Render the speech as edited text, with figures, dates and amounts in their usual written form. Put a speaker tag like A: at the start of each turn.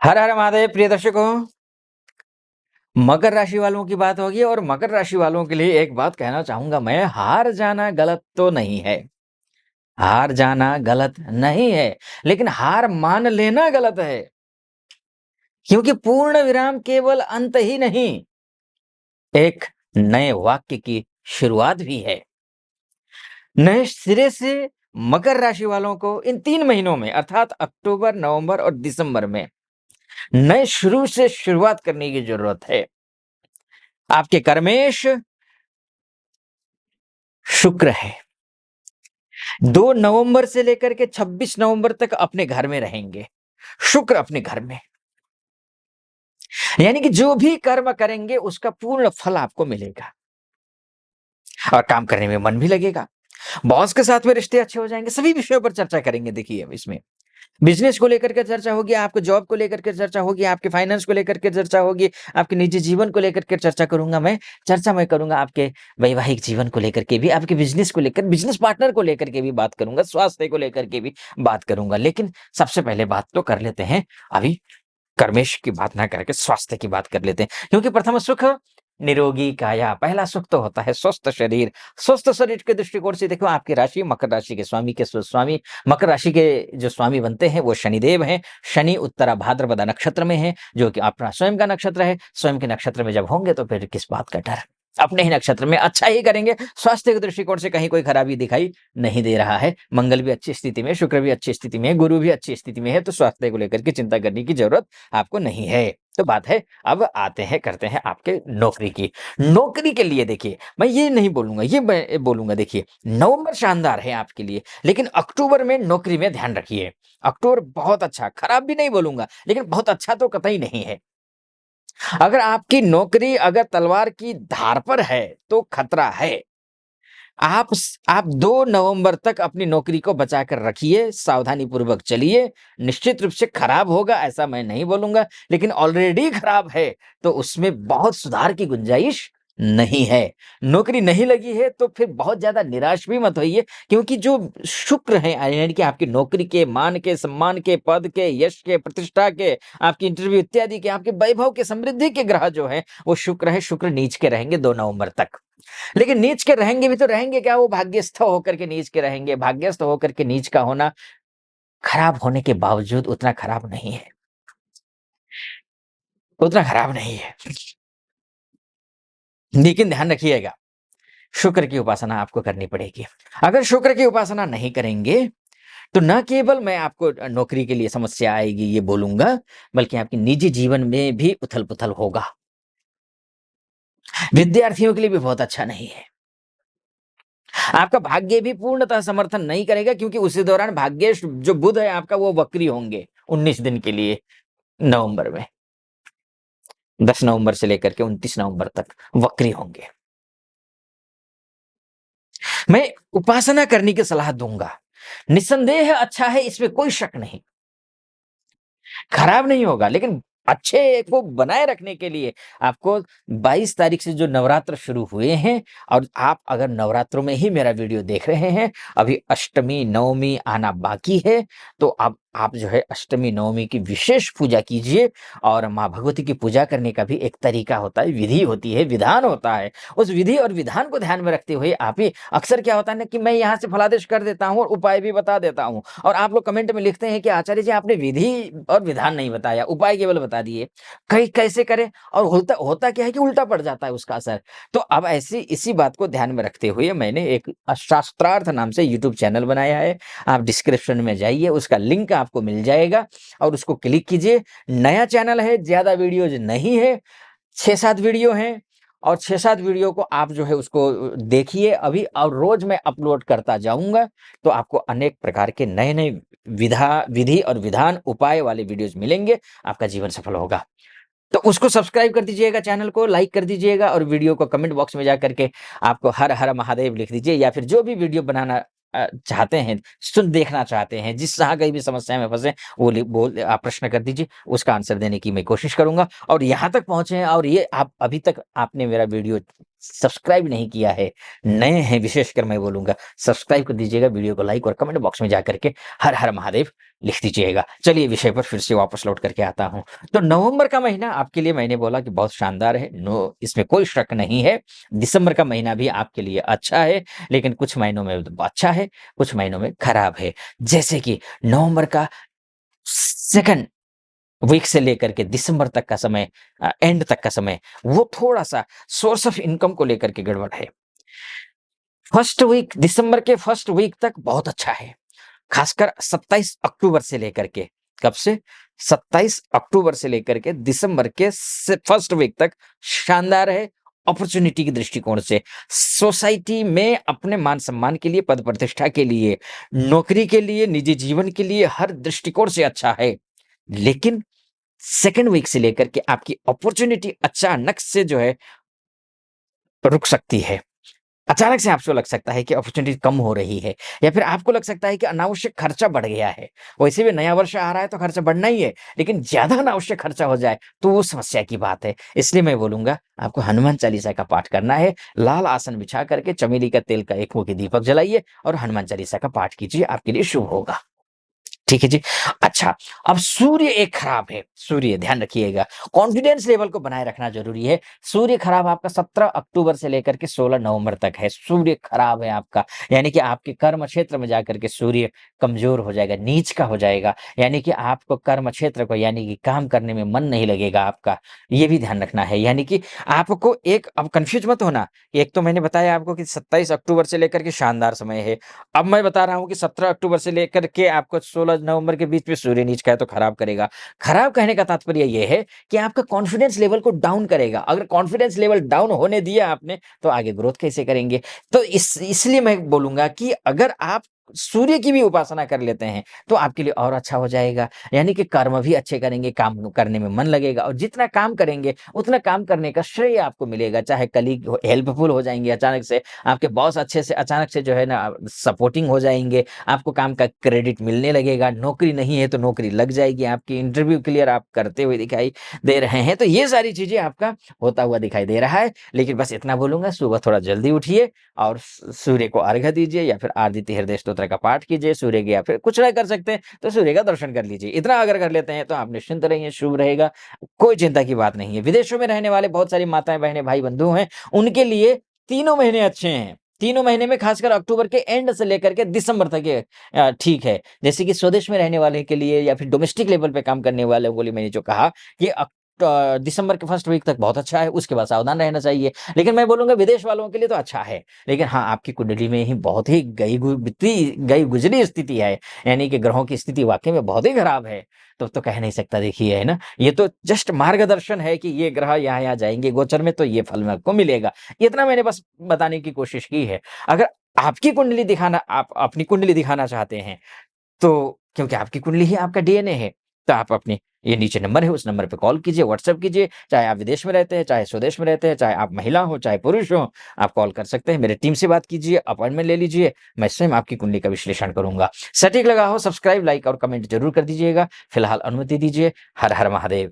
A: हर हर महादेव प्रिय दर्शकों। मकर राशि वालों की बात होगी और मकर राशि वालों के लिए एक बात कहना चाहूंगा मैं, हार जाना गलत तो नहीं है। हार जाना गलत नहीं है, लेकिन हार मान लेना गलत है। क्योंकि पूर्ण विराम केवल अंत ही नहीं, एक नए वाक्य की शुरुआत भी है। नए सिरे से मकर राशि वालों को इन 3 महीनों में अर्थात अक्टूबर, नवंबर और दिसंबर में नए शुरू से शुरुआत करने की जरूरत है। आपके कर्मेश शुक्र है। 2 नवंबर से लेकर के 26 नवंबर तक अपने घर में रहेंगे। शुक्र अपने घर में। यानी कि जो भी कर्म करेंगे उसका पूर्ण फल आपको मिलेगा और काम करने में मन भी लगेगा। बॉस के साथ में रिश्ते अच्छे हो जाएंगे। सभी विषयों पर चर्चा करेंगे। देखिए अब इसमें बिजनेस को लेकर के चर्चा होगी, आपको जॉब को लेकर के चर्चा होगी, आपके फाइनेंस को लेकर के चर्चा होगी, आपके निजी जीवन को लेकर के चर्चा करूंगा मैं। चर्चा मैं करूंगा आपके वैवाहिक जीवन को लेकर के भी, आपके बिजनेस को लेकर, बिजनेस पार्टनर को लेकर के भी बात करूंगा, स्वास्थ्य को लेकर के भी बात करूंगा। लेकिन सबसे पहले बात तो कर लेते हैं अभी कर्मेश की बात ना करके स्वास्थ्य की बात कर लेते हैं। क्योंकि प्रथम सुख निरोगी काया, पहला सुख तो होता है स्वस्थ शरीर। स्वस्थ शरीर के दृष्टिकोण से देखो, आपकी राशि मकर राशि के स्वामी के स्वामी, मकर राशि के जो स्वामी बनते हैं वो शनिदेव हैं। शनि उत्तरा भाद्रपदा नक्षत्र में है, जो कि अपना स्वयं का नक्षत्र है। स्वयं के नक्षत्र में जब होंगे तो फिर किस बात का डर। अपने ही नक्षत्र में अच्छा ही करेंगे। स्वास्थ्य के दृष्टिकोण से कहीं कोई खराबी दिखाई नहीं दे रहा है। मंगल भी अच्छी स्थिति में, शुक्र भी अच्छी स्थिति में, गुरु भी अच्छी स्थिति में है, तो स्वास्थ्य को लेकर के चिंता करने की जरूरत आपको नहीं है। तो बात है, अब आते हैं करते हैं आपके नौकरी की। नौकरी के लिए देखिए, मैं ये नहीं बोलूंगा, ये मैं बोलूंगा देखिए, नवंबर शानदार है आपके लिए, लेकिन अक्टूबर में नौकरी में ध्यान रखिए। अक्टूबर बहुत अच्छा, खराब भी नहीं बोलूंगा, लेकिन बहुत अच्छा तो कतई नहीं है। अगर आपकी नौकरी अगर तलवार की धार पर है तो खतरा है। आप 2 नवंबर तक अपनी नौकरी को बचाकर रखिए, सावधानी पूर्वक चलिए। निश्चित रूप से खराब होगा ऐसा मैं नहीं बोलूंगा, लेकिन ऑलरेडी खराब है तो उसमें बहुत सुधार की गुंजाइश नहीं है। नौकरी नहीं लगी है तो फिर बहुत ज्यादा निराश भी मत होइए, क्योंकि जो शुक्र है यानी कि आपकी नौकरी के, मान के, सम्मान के, पद के, यश के, प्रतिष्ठा के, आपकी इंटरव्यू इत्यादि के, आपके वैभव के, समृद्धि के ग्रह जो है वो शुक्र है। शुक्र नीच के रहेंगे 2 नवंबर तक। लेकिन नीच के रहेंगे भी तो रहेंगे क्या, वो भाग्यस्थ होकर के नीच के रहेंगे। भाग्यस्थ होकर के नीच का होना खराब होने के बावजूद उतना खराब नहीं है, उतना खराब नहीं है। लेकिन ध्यान रखिएगा, शुक्र की उपासना आपको करनी पड़ेगी। अगर शुक्र की उपासना नहीं करेंगे तो न केवल मैं आपको नौकरी के लिए समस्या आएगी ये बोलूंगा, बल्कि आपके निजी जीवन में भी उथल पुथल होगा। विद्यार्थियों के लिए भी बहुत अच्छा नहीं है। आपका भाग्य भी पूर्णतः समर्थन नहीं करेगा, क्योंकि उसी दौरान भाग्य जो बुध है आपका वो वक्री होंगे 19 दिन के लिए नवंबर में। 10 नवंबर से लेकर के 29 नवंबर तक वक्री होंगे। मैं उपासना करने की सलाह दूंगा, निस्संदेह अच्छा है, इसमें कोई शक नहीं। खराब नहीं होगा, लेकिन अच्छे को बनाए रखने के लिए आपको 22 तारीख से जो नवरात्र शुरू हुए हैं, और आप अगर नवरात्रों में ही मेरा वीडियो देख रहे हैं, अभी अष्टमी नवमी आना बाकी है, तो अब आप जो है अष्टमी नवमी की विशेष पूजा कीजिए। और माँ भगवती की पूजा करने का भी एक तरीका होता है, विधि होती है, विधान होता है। उस विधि और विधान को ध्यान में रखते हुए आप ही, अक्सर क्या होता है ना कि मैं यहाँ से फलादेश कर देता हूँ और उपाय भी बता देता हूँ, और आप लोग कमेंट में लिखते हैं कि आचार्य जी आपने विधि और विधान नहीं बताया, उपाय केवल बता दिए, कहीं कैसे करें। और होता होता क्या है कि उल्टा पड़ जाता है उसका असर। तो अब ऐसी इसी बात को ध्यान में रखते हुए मैंने एक शास्त्रार्थ नाम से यूट्यूब चैनल बनाया है। आप डिस्क्रिप्शन में जाइए, उसका लिंक आपको मिल जाएगा और उसको क्लिक कीजिए। नया चैनल है, ज्यादा वीडियोज नहीं है, 6-7 वीडियो हैं, और 6-7 वीडियो को आप जो है उसको देखिए अभी, और रोज मैं अपलोड करता जाऊंगा, तो आपको अनेक प्रकार के नए नए विधि और विधान उपाय वाले वीडियोज मिलेंगे। आपका जीवन सफल होगा। तो उसको सब्सक्राइब कर दीजिएगा, चैनल को लाइक कर दीजिएगा, और वीडियो को कमेंट बॉक्स में जाकर के आपको हर हर महादेव लिख दीजिए, या फिर जो भी वीडियो बनाना चाहते हैं, देखना चाहते हैं, जिस जहाँ कहीं भी समस्या में फंसे वो आप प्रश्न कर दीजिए, उसका आंसर देने की मैं कोशिश करूंगा। और यहाँ तक पहुंचे हैं और ये आप अभी तक आपने मेरा वीडियो सब्सक्राइब नहीं किया है, नए हैं विशेषकर मैं बोलूँगा, सब्सक्राइब कर दीजिएगा, वीडियो को लाइक और कमेंट बॉक्स में जाकर के हर हर महादेव लिख दीजिएगा। चलिए विषय पर फिर से वापस लौट करके आता हूँ। तो नवंबर का महीना आपके लिए मैंने बोला कि बहुत शानदार है, इसमें कोई शक नहीं है। दिसंबर का महीना भी आपके लिए अच्छा है, लेकिन कुछ महीनों में अच्छा है, कुछ महीनों में खराब है। जैसे कि नवंबर का सेकंड वीक से लेकर के दिसंबर तक का समय, एंड तक का समय, वो थोड़ा-सा सोर्स ऑफ इनकम को लेकर के गड़बड़ है। फर्स्ट वीक, दिसंबर के फर्स्ट वीक तक बहुत अच्छा है। खासकर 27 अक्टूबर से लेकर के, कब से? 27 अक्टूबर से लेकर के दिसंबर के फर्स्ट वीक तक शानदार है। अपॉर्चुनिटी के दृष्टिकोण से, सोसाइटी में अपने मान सम्मान के लिए, पद प्रतिष्ठा के लिए, नौकरी के लिए, निजी जीवन के लिए, हर दृष्टिकोण से अच्छा है। लेकिन सेकंड वीक से लेकर के आपकी अपॉर्चुनिटी अचानक से जो है रुक सकती है। अचानक से आपको लग सकता है कि अपॉर्चुनिटी कम हो रही है, या फिर आपको लग सकता है कि अनावश्यक खर्चा बढ़ गया है। वैसे भी नया वर्ष आ रहा है तो खर्चा बढ़ना ही है, लेकिन ज़्यादा अनावश्यक खर्चा हो जाए तो वो समस्या की बात है। इसलिए मैं बोलूँगा आपको हनुमान चालीसा का पाठ करना है। लाल आसन बिछा करके चमेली का तेल का एक मुखी दीपक जलाइए और हनुमान चालीसा का पाठ कीजिए, आपके लिए शुभ होगा। ठीक है जी। अच्छा, अब सूर्य एक खराब है, सूर्य ध्यान रखिएगा, कॉन्फिडेंस लेवल को बनाए रखना ज़रूरी है। सूर्य खराब आपका 17 अक्टूबर से लेकर के 16 नवंबर तक है, सूर्य खराब है आपका, यानी कि आपके कर्म क्षेत्र में जाकर के सूर्य कमज़ोर हो जाएगा, नीच का हो जाएगा, यानी कि आपको कर्म क्षेत्र को, यानी कि काम करने में मन नहीं लगेगा आपका, ये भी ध्यान रखना है। यानी कि आपको एक, अब कन्फ्यूज़ मत होना, एक तो मैंने बताया आपको कि 27 अक्टूबर से लेकर के शानदार समय है। अब मैं बता रहा हूँ कि 17 अक्टूबर से लेकर के आपको 16 नवंबर के बीच में सूर्य नीच का है तो खराब करेगा। खराब कहने का तात्पर्य ये है कि आपका कॉन्फिडेंस लेवल को डाउन करेगा। अगर कॉन्फिडेंस लेवल डाउन होने दिया आपने, तो आगे ग्रोथ कैसे करेंगे? तो इसलिए मैं बोलूँगा कि अगर आप सूर्य की भी उपासना कर लेते हैं, तो आपके लिए और अच्छा हो जाएगा। यानी कि कर्म भी अच्छे करेंगे, काम करने में मन लगेगा, और जितना काम करेंगे, उतना काम करने का श्रेय आपको मिलेगा। चाहे कलीग हेल्पफुल हो जाएँगे अचानक से, आपके बॉस अच्छे से अचानक से जो है ना सपोर्टिंग हो जाएँगे, आपको काम का क्रेडिट मिलने लगेगा, नौकरी नहीं है तो नौकरी लग जाएगी, आपकी इंटरव्यू क्लियर आप करते हुए दिखाई दे रहे हैं। तो ये सारी चीज़ें आपका होता हुआ दिखाई दे रहा है। लेकिन बस इतना बोलूँगा, सुबह थोड़ा जल्दी उठिए और सूर्य को अर्घ्य दीजिए, या फिर आदित्य हृदय स्तोत्र का पाठ कीजिए सूर्य के, या फिर कुछ नहीं कर सकते हैं तो सूर्य का दर्शन कर लीजिए। इतना अगर कर लेते हैं तो आप निश्चिंत रहिए, शुभ रहेगा, कोई चिंता की बात नहीं है। विदेशों में रहने वाले बहुत सारी माताएँ, बहनें, भाई बंधु हैं, उनके लिए तीनों महीने अच्छे हैं। तीनों महीने में खासकर अक्टूबर के एंड से लेकर के दिसंबर तक ये ठीक है। जैसे कि स्वदेश में रहने वाले के लिए, या फिर डोमेस्टिक लेवल पे काम करने वालों के लिए मैंने जो कहा, ये दिसंबर के फर्स्ट वीक तक बहुत अच्छा है, उसके बाद सावधान रहना चाहिए। लेकिन मैं बोलूँगा विदेश वालों के लिए तो अच्छा है। लेकिन हाँ, आपकी कुंडली में ही बहुत ही गई गुज़री स्थिति है, यानी कि ग्रहों की स्थिति वाक़ई में बहुत ही खराब है। तो कह नहीं सकता, देखिए, है ना? ये तो जस्ट मार्गदर्शन है कि ये ग्रह यहाँ-यहाँ जाएँगे गोचर में, तो ये फल में आपको मिलेगा। इतना मैंने बस बताने की कोशिश की है। अगर आपकी कुंडली दिखाना, आप अपनी कुंडली दिखाना चाहते हैं, तो क्योंकि आपकी कुंडली ही आपका डीएनए है, तो आप अपने, ये नीचे नंबर है, उस नंबर पे कॉल कीजिए, व्हाट्सएप कीजिए। चाहे आप विदेश में रहते हैं, चाहे स्वदेश में रहते हैं, चाहे आप महिला हो, चाहे पुरुष हो, आप कॉल कर सकते हैं। मेरे टीम से बात कीजिए, अपॉइंटमेंट ले लीजिए, मैं स्वयं आपकी कुंडली का विश्लेषण करूँगा। सटीक लगा हो, सब्सक्राइब, लाइक और कमेंट ज़रूर कर दीजिएगा। फिलहाल अनुमति दीजिए। हर हर महादेव।